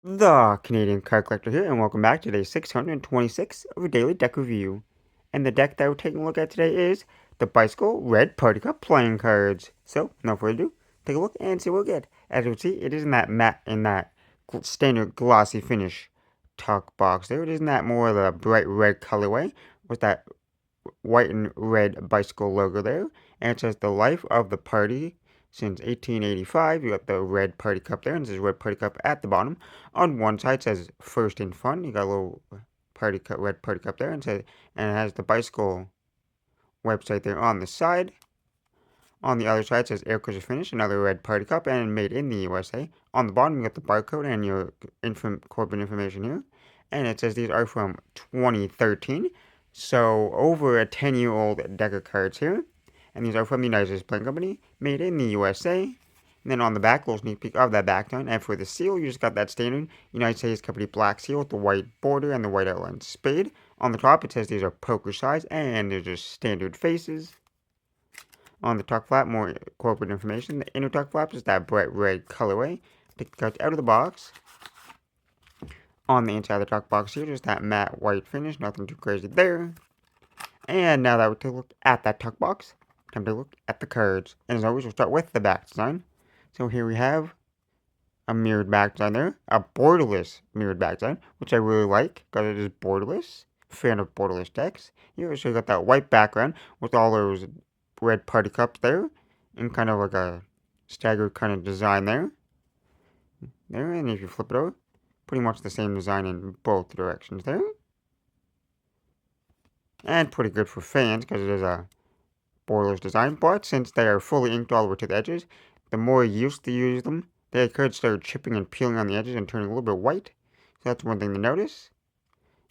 The Canadian Card Collector here, and welcome back to day 626 of a daily deck review. And the deck that we're taking a look at today is the Bicycle Red Party Cup playing cards. So, no further ado, take a look and see what we get. As you can see, it is in that matte, standard glossy finish tuck box there. It is in that more of the bright red colorway with that white and red bicycle logo there. And it says the life of the party since 1885. You got the red party cup there, and it says red party cup at the bottom. On one side it says first in fun. You got a little party cup, red party cup there, and it has the bicycle website there on the side. On the other side it says air cruiser finish, another red party cup, and made in the USA. On the bottom you got the barcode and your corporate information here, and it says these are from 2013. So over a 10-year-old deck of cards here. And these are from the United States Playing Company, made in the USA. And then on the back, a little sneak peek of that back done. And for the seal, you just got that standard United States Company black seal with the white border and the white outline spade. On the top, it says these are poker size, and they're just standard faces. On the tuck flap, more corporate information. The inner tuck flap is that bright red colorway. Take the cards out of the box. On the inside of the tuck box here, just that matte white finish. Nothing too crazy there. And now that we take a look at that tuck box, time to look at the cards. And as always, we'll start with the back design. So here we have a mirrored back design there, a borderless mirrored back design, which I really like because it is borderless. Fan of borderless decks. Here, so you got that white background with all those red party cups there, and kind of like a staggered kind of design there. There, and if you flip it over, pretty much the same design in both directions there. And pretty good for fans because it is a borderless design, but since they are fully inked all the way to the edges, the more you used to use them, they could start chipping and peeling on the edges and turning a little bit white. So that's one thing to notice.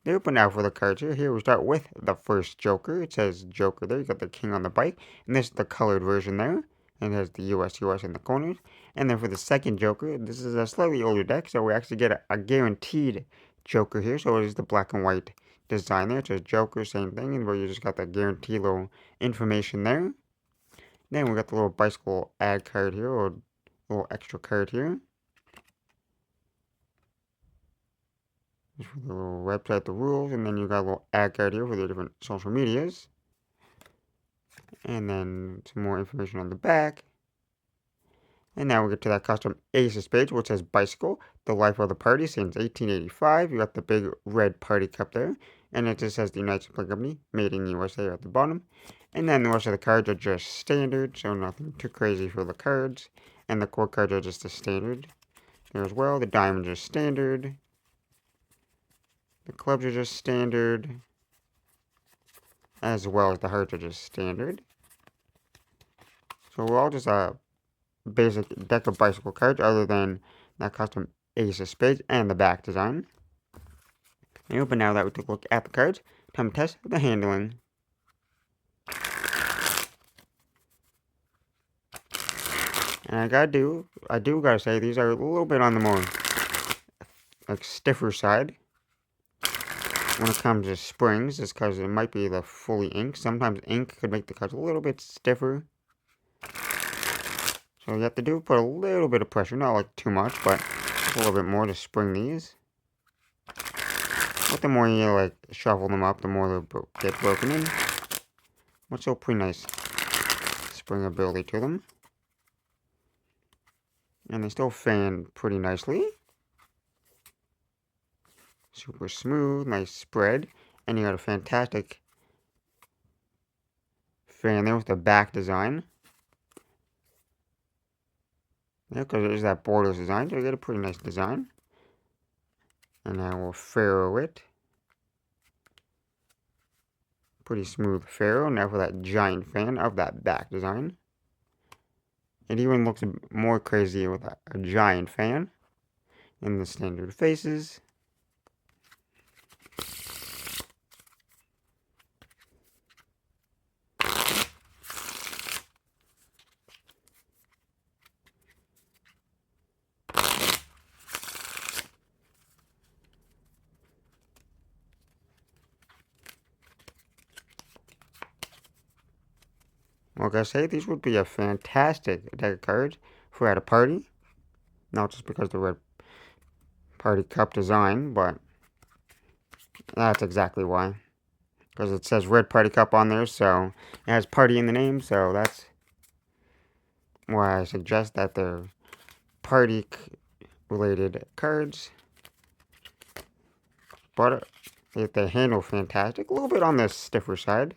There, but now for the cards here. Here we start with the first Joker. It says Joker there. You got the king on the bike. And this is the colored version there. And it has the US in the corners. And then for the second Joker, this is a slightly older deck, so we actually get a guaranteed Joker here. So it is the black and white design there. It says Joker, same thing, but you just got that guaranteed little information there. Then we got the little bicycle ad card here, or little extra card here. Just for the little website, the rules, and then you got a little ad card here for the different social medias. And then some more information on the back. And now we get to that custom Ace of Spades, which says Bicycle, the life of the party since 1885. You got the big red party cup there. And it just says the United States Company, made in the USA at the bottom. And then the rest of the cards are just standard, so nothing too crazy for the cards. And the core cards are just the standard there as well. The diamonds are standard. The clubs are just standard. As well as the hearts are just standard. So we're all just a basic deck of bicycle cards other than that custom Ace of Spades and the back design. But now that we took a look at the cards, time to test the handling. And I do gotta say, these are a little bit on the more, like, stiffer side when it comes to springs, just because it might be the fully ink. Sometimes ink could make the cards a little bit stiffer. So you have to put a little bit of pressure, not like too much, but a little bit more to spring these. But the more you like shuffle them up, the more they'll get broken in. But still pretty nice spring ability to them. And they still fan pretty nicely. Super smooth, nice spread. And you got a fantastic fan there with the back design. Yeah, because it is that borderless design, so you get a pretty nice design. And I will ferro it. Pretty smooth ferro. Now for that giant fan of that back design. It even looks more crazy with a giant fan in the standard faces. Like I say, these would be a fantastic deck of cards for at a party. Not just because the red party cup design, but that's exactly why. Because it says Red Party Cup on there, so it has party in the name, so that's why I suggest that they're party-related cards. But they handle fantastic. A little bit on the stiffer side.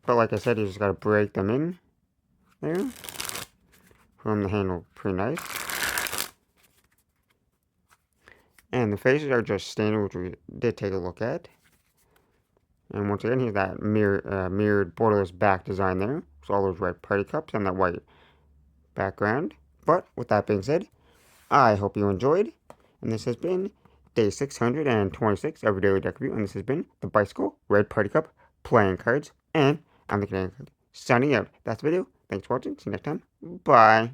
But like I said, you just gotta break them in there. From the handle, pretty nice. And the faces are just standard, which we did take a look at. And once again, here's that mirrored borderless back design there. So all those red party cups and that white background. But with that being said, I hope you enjoyed. And this has been day 626 of our daily deck review. And this has been the Bicycle Red Party Cup playing cards. And I'm the Canadian Card. Signing out. That's the video. Thanks for watching. See you next time. Bye.